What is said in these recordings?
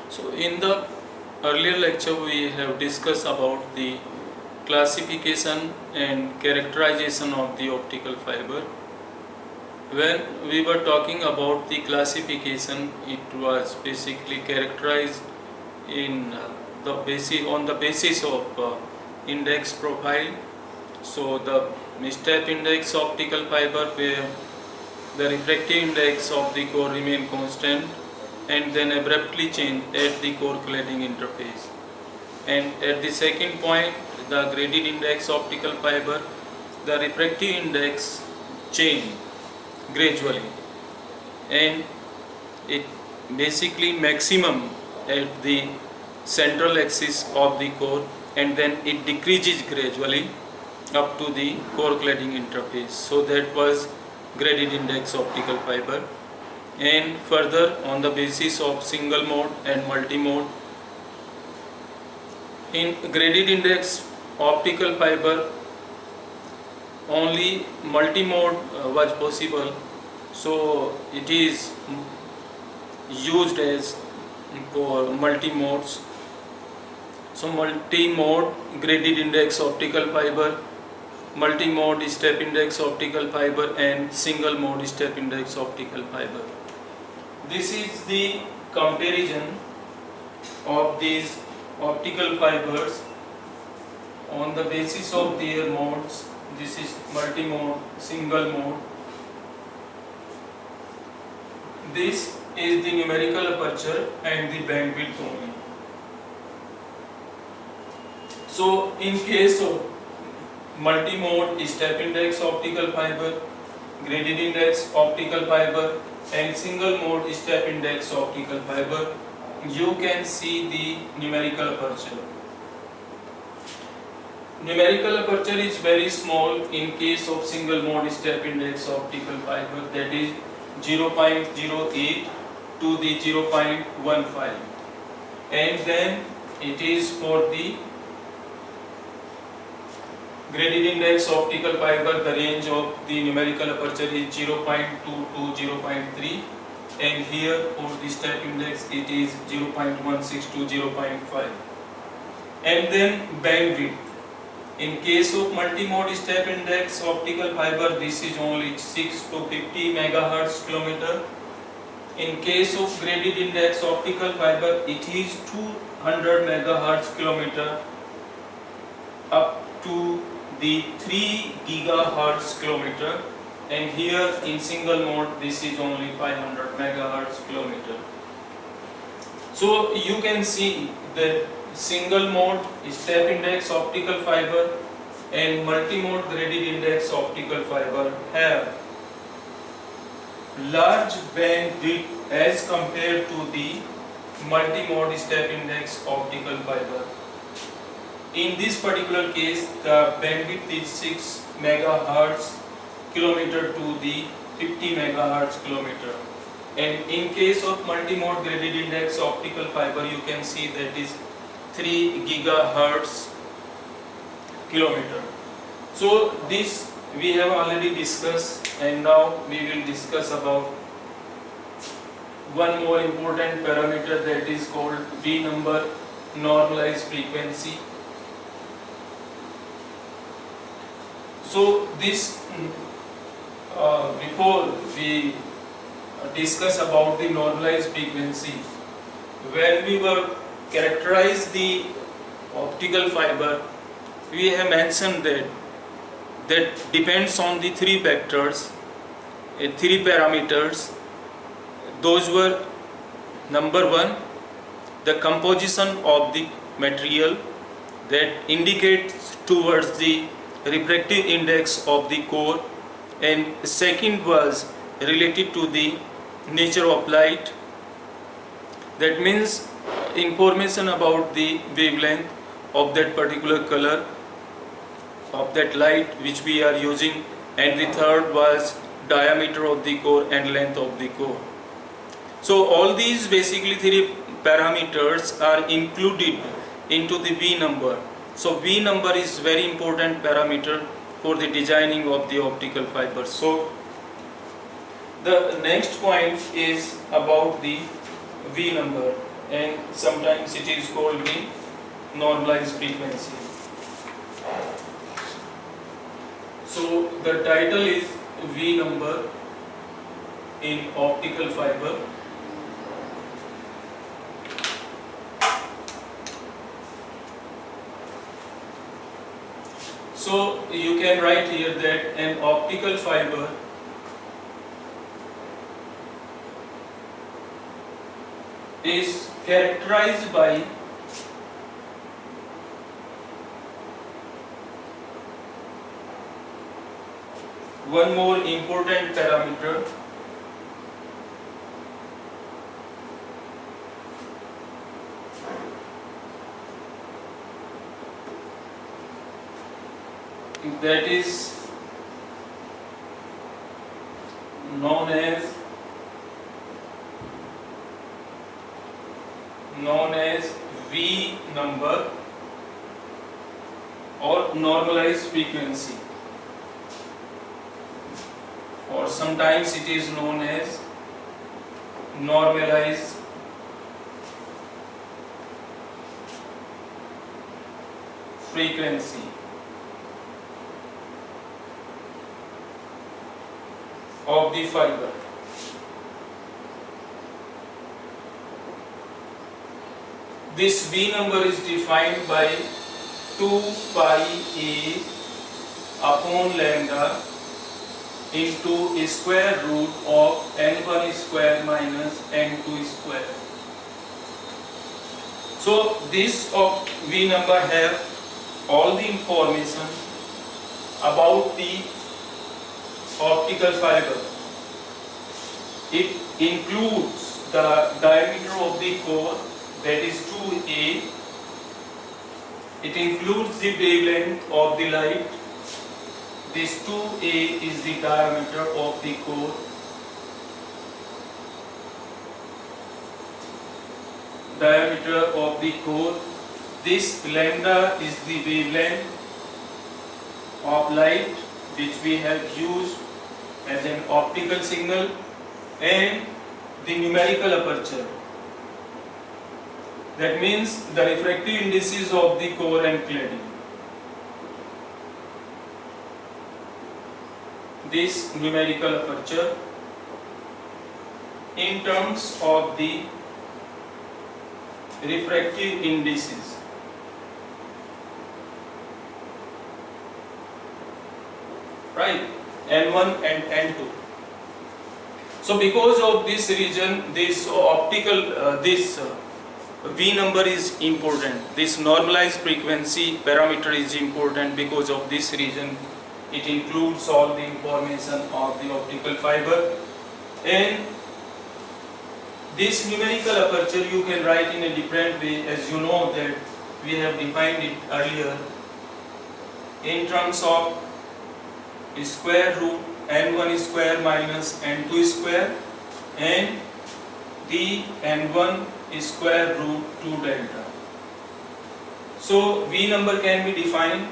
So in the earlier lecture we have discussed about the classification and characterization of the optical fiber. When we were talking about the classification, it was basically characterized in on the basis of index profile. So the step index optical fiber, where the refractive index of the core remain constant and then abruptly change at the core cladding interface. And at the second point, the graded index optical fiber, the refractive index change gradually, and it basically maximum at the central axis of the core, and then it decreases gradually up to the core cladding interface. So that was graded index optical fiber. And further, on the basis of single mode and multi-mode, in graded index optical fiber only multi-mode was possible, so it is used as for multi-modes. So multi-mode graded index optical fiber, multi-mode step index optical fiber, and single mode step index optical fiber. This is the comparison of these optical fibers on the basis of their modes. This is multi-mode, single mode. This is the numerical aperture and the bandwidth only. So in case of multi-mode step index optical fiber, graded index optical fiber, and single mode step index optical fiber, you can see the numerical aperture. Numerical aperture is very small in case of single mode step index optical fiber, that is 0.08 to the 0.15, and then it is for the graded index optical fiber, the range of the numerical aperture is 0.2 to 0.3, and here for the step index it is 0.16 to 0.5. And then bandwidth. In case of multi-mode step index optical fiber, this is only 6 to 50 megahertz kilometer. In case of graded index optical fiber, it is 200 megahertz kilometer up to the 3 gigahertz kilometer, and here in single mode this is only 500 megahertz kilometer. So you can see that single mode step index optical fiber and multi-mode graded index optical fiber have large bandwidth as compared to the multi-mode step index optical fiber. In this particular case, the bandwidth is 6 megahertz kilometer to the 50 megahertz kilometer. And in case of multi-mode graded index optical fiber, you can see that is 3 gigahertz kilometer. So this we have already discussed, and now we will discuss about one more important parameter, that is called V number, normalized frequency. So this before we discuss about the normalized frequency, when we were characterize the optical fiber, we have mentioned that depends on the three factors, three parameters. Those were: number one, the composition of the material, that indicates towards the refractive index of the core, and second was related to the nature of light, that means information about the wavelength of that particular color of that light which we are using, and the third was diameter of the core and length of the core. So all these basically three parameters are included into the V number. So V number is very important parameter for the designing of the optical fibers. So the next point is about the V number. and sometimes it is called the normalized frequency. So the title is V number in optical fiber. So you can write here that an optical fiber is characterized by one more important parameter, that is known as V number or normalized frequency, or sometimes it is known as normalized frequency of the fiber. This V number is defined by 2 pi a upon lambda into a square root of n1 square minus n2 square. So this V number have all the information about the optical fiber. It includes the diameter of the core, that is 2a. It includes the wavelength of the light. This 2a is the diameter of the core. Diameter of the core. This lambda is the wavelength of light which we have used as an optical signal, and the numerical aperture. That means the refractive indices of the core and cladding. This numerical aperture in terms of the refractive indices. Right, N1 and N2. So because of this region, this optical, V number is important. This normalized frequency parameter is important because of this region. It includes all the information of the optical fiber, and this numerical aperture you can write in a different way, as you know that we have defined it earlier in terms of square root n1 square minus n2 square and the n1 square root 2 delta. So V number can be defined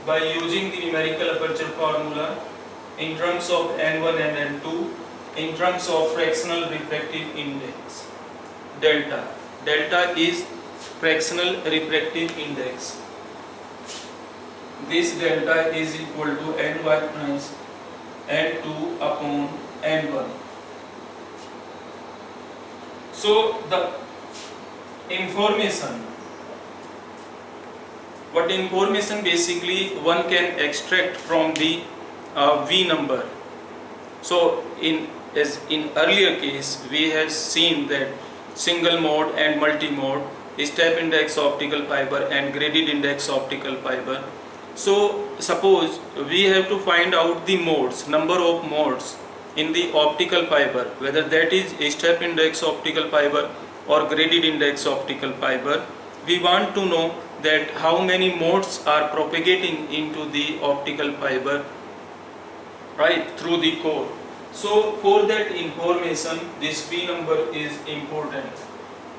by using the numerical aperture formula in terms of n1 and n2 in terms of fractional refractive index delta. Delta is fractional refractive index. This delta is equal to n minus n2 upon n1. So the information, what information basically one can extract from the V number. So as in earlier case we have seen that single mode and multi-mode, step index optical fiber and graded index optical fiber. So suppose we have to find out the modes, number of modes in the optical fiber, whether that is a step index optical fiber or graded index optical fiber. We want to know that how many modes are propagating into the optical fiber, right, through the core. So for that information, this V number is important,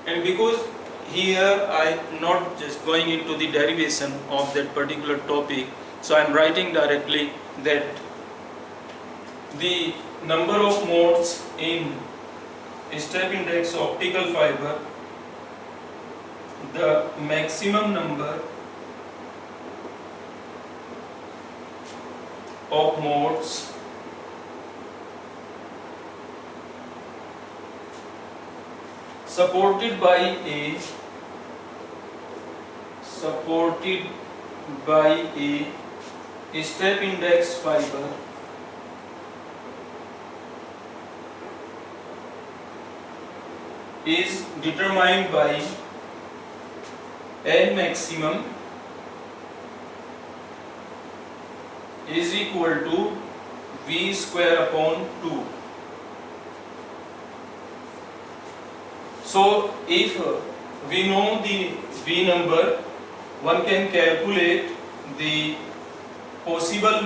and because here I am not just going into the derivation of that particular topic, so I am writing directly that the number of modes in step index optical fiber the maximum number of modes supported by a step index fiber is determined by N maximum is equal to V square upon 2. So if we know the V number, one can calculate the possible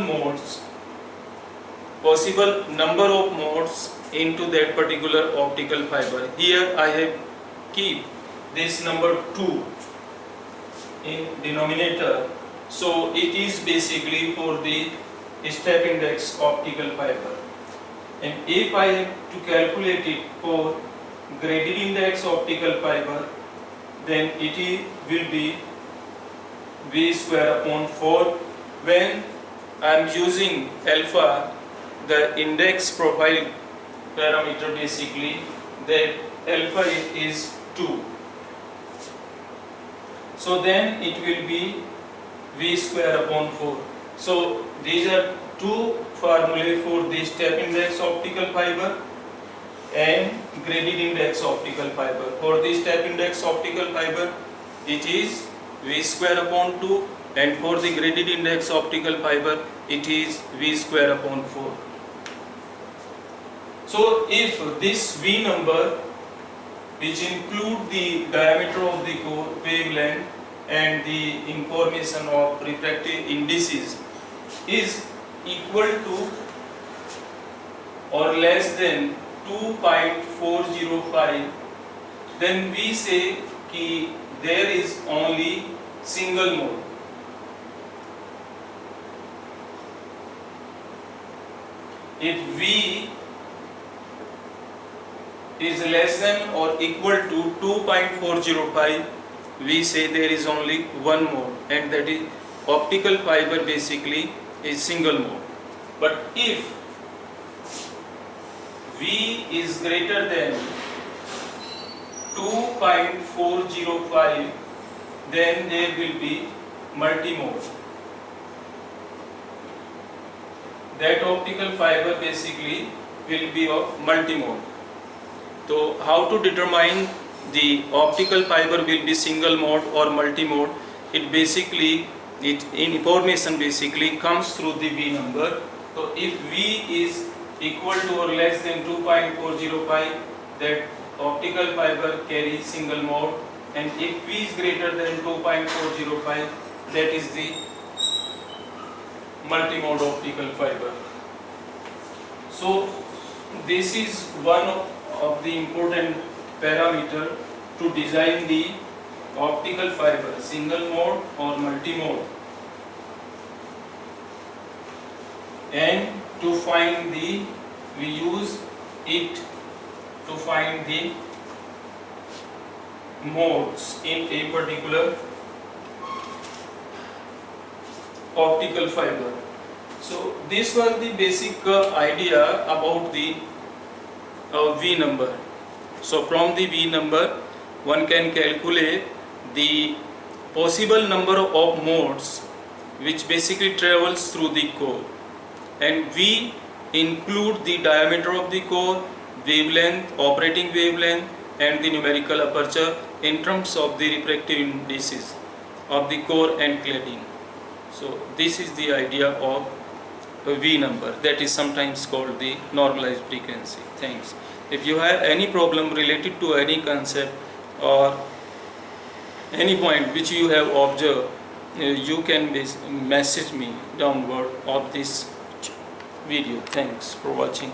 number of modes into that particular optical fiber. Here I have keep this number 2 in denominator, so it is basically for the step index optical fiber. And if I have to calculate it for graded index optical fiber, then it will be V square upon 4. When I am using alpha, the index profile parameter, basically that alpha is 2. So then it will be V square upon 4. So these are two formulae for the step index optical fiber and graded index optical fiber. For the step index optical fiber, it is V square upon 2, and for the graded index optical fiber, it is V square upon 4. So if this V number, which include the diameter of the core, wavelength and the information of refractive indices, is equal to or less than 2.405, then we say कि there is only single mode. If V is less than or equal to 2.405, we say there is only one mode, and that is optical fiber basically is single mode. But if V is greater than 2.405, then there will be multi-mode. That optical fiber basically will be of multi-mode. So how to determine the optical fiber will be single mode or multi-mode? Information basically comes through the V number. So if V is equal to or less than 2.405, that optical fiber carries single mode, and if V is greater than 2.405, that is the multi-mode optical fiber. So this is one of the important parameter to design the optical fiber, single mode or multi-mode, and to find we use it to find the modes in a particular optical fiber. So this was the basic idea about the V number. So from the V number, one can calculate the possible number of modes which basically travels through the core, and V include the diameter of the core, wavelength, operating wavelength, and the numerical aperture in terms of the refractive indices of the core and cladding. So this is the idea of a V number, that is sometimes called the normalized frequency. Thanks. If you have any problem related to any concept or any point which you have observed, you can message me downward of this video. Thanks for watching.